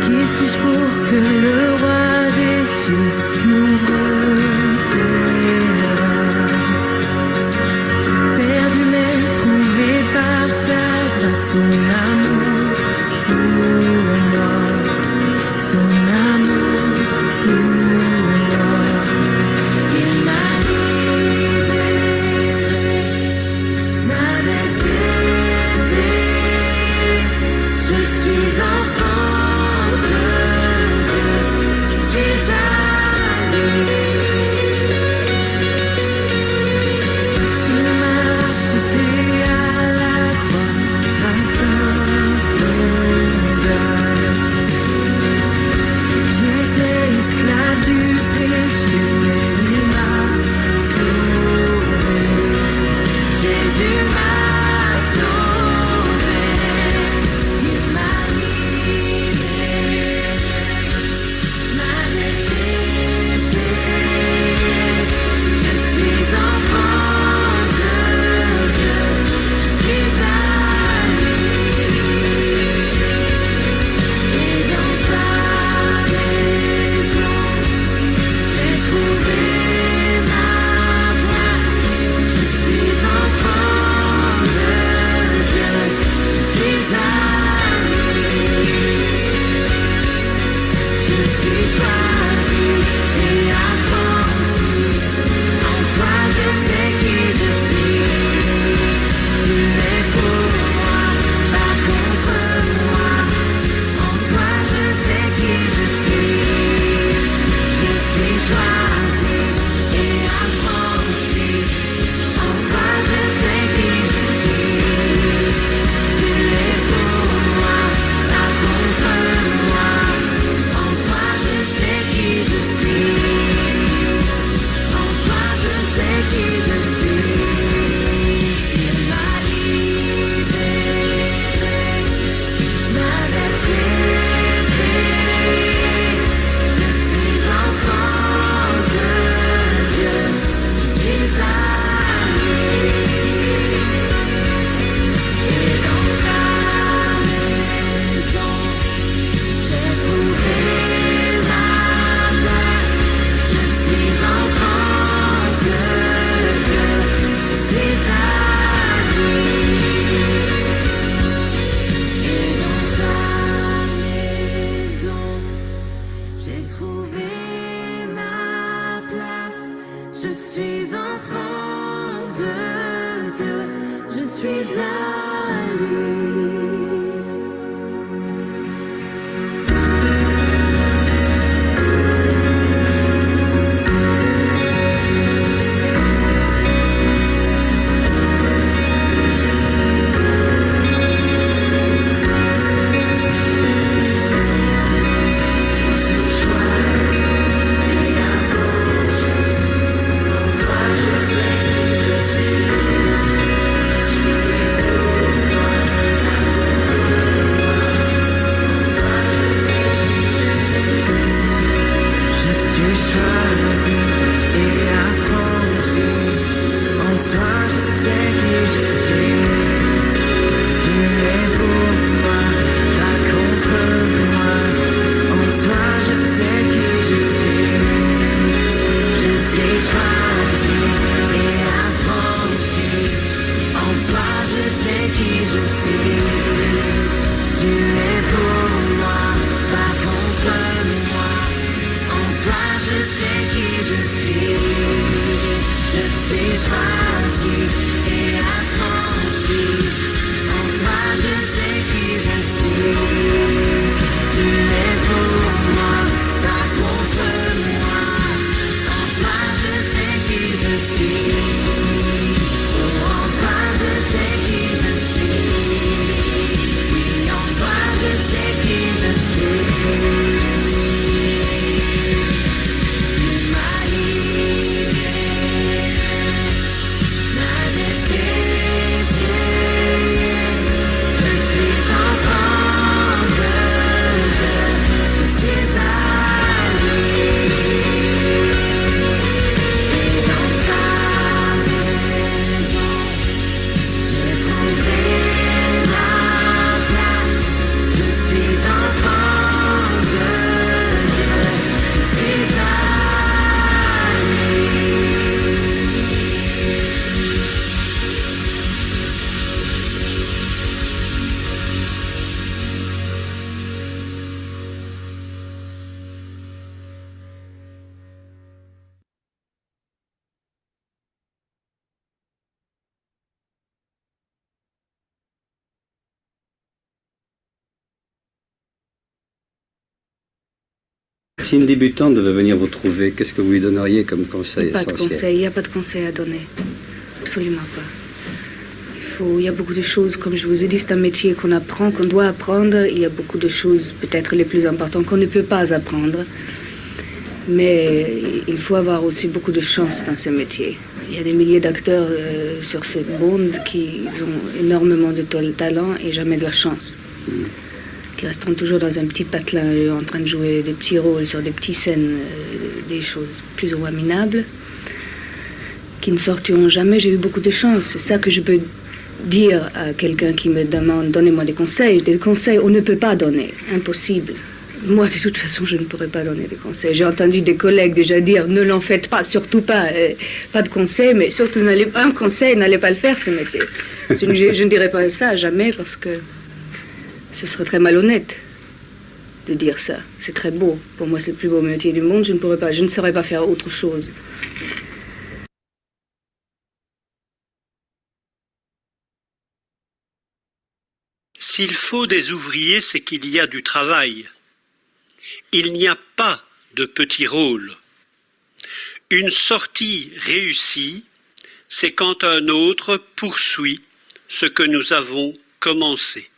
Qui suis-je pour que le roi des cieux m'ouvre ses bras? Perdu mais trouvé par sa grâce, son amour pour moi, son amour pour moi. Il m'a libéré, m'a dette est payée. Je suis enfant de Dieu, je suis à lui. Il m'a racheté à la croix grâce à son deuil. J'étais esclave du péché, mais il m'a sauvé. Jésus m'a sauvé. Il m'a libéré, m'a dette est payée. Je suis enfant de Dieu, je suis à lui. Et dans sa maison, j'ai trouvé ma place. Je suis enfant de Dieu, je suis à lui. Je suis choisi et affranchi. En toi, je sais qui je suis. Tu es pour moi, pas contre moi. En toi, je sais qui je suis. Je suis choisi et affranchi. En toi, je sais qui je suis. Tu es pour moi, pas contre moi. En toi, je sais qui je suis. En toi, je sais qui je suis. Il m'a libéré, m'a dette est payée. Je suis enfant de Dieu, je suis à lui. Et dans sa maison, j'ai trouvé ma place. Je suis enfant de Dieu, je suis à lui. Et dans sa maison, j'ai trouvé ma place. Je suis enfant de Dieu, je suis à lui. Je suis choisi et affranchi. En toi, je sais qui je suis. Tu es pour moi, pas contre moi. En toi, je sais qui je suis. Je suis choisi et affranchi. En toi, je sais qui je suis. Tu es pour moi, pas contre moi. En toi, je sais qui je suis. Je suis choisi et affranchi. En toi, je sais qui je suis. Tu es pour moi, pas contre moi. En toi, je sais qui je suis. Oh, en toi, je sais qui je suis. Oui, en toi, je sais qui je suis. Il m'a libéré, m'a dette Si une débutante devait venir vous trouver, qu'est-ce que vous lui donneriez comme conseil Pas de essentiel? conseil, il n'y a pas de conseil à donner. Absolument pas. Il y a beaucoup de choses, comme je vous ai dit, c'est un métier qu'on apprend, qu'on doit apprendre. Il y a beaucoup de choses, peut-être les plus importantes, qu'on ne peut pas apprendre. Mais il faut avoir aussi beaucoup de chance dans ce métier. Il y a des milliers d'acteurs sur ce monde qui ont énormément de talent et jamais de la chance. Qui resteront toujours dans un petit patelin en train de jouer des petits rôles sur des petites scènes, des choses plus ou moins minables, qui ne sortiront jamais. J'ai eu beaucoup de chance. C'est ça que je peux dire à quelqu'un qui me demande « donnez-moi des conseils ». Des conseils, on ne peut pas donner. Impossible. Moi, de toute façon, je ne pourrais pas donner des conseils. J'ai entendu des collègues déjà dire « ne l'en faites pas, surtout pas, pas de conseils, mais surtout un conseil, n'allez pas le faire, ce métier ». Je ne dirais pas ça jamais parce que ce serait très malhonnête de dire ça. C'est très beau. Pour moi, c'est le plus beau métier du monde. Je ne saurais pas faire autre chose. S'il faut des ouvriers, c'est qu'il y a du travail. Il n'y a pas de petits rôles. Une sortie réussie, c'est quand un autre poursuit ce que nous avons commencé.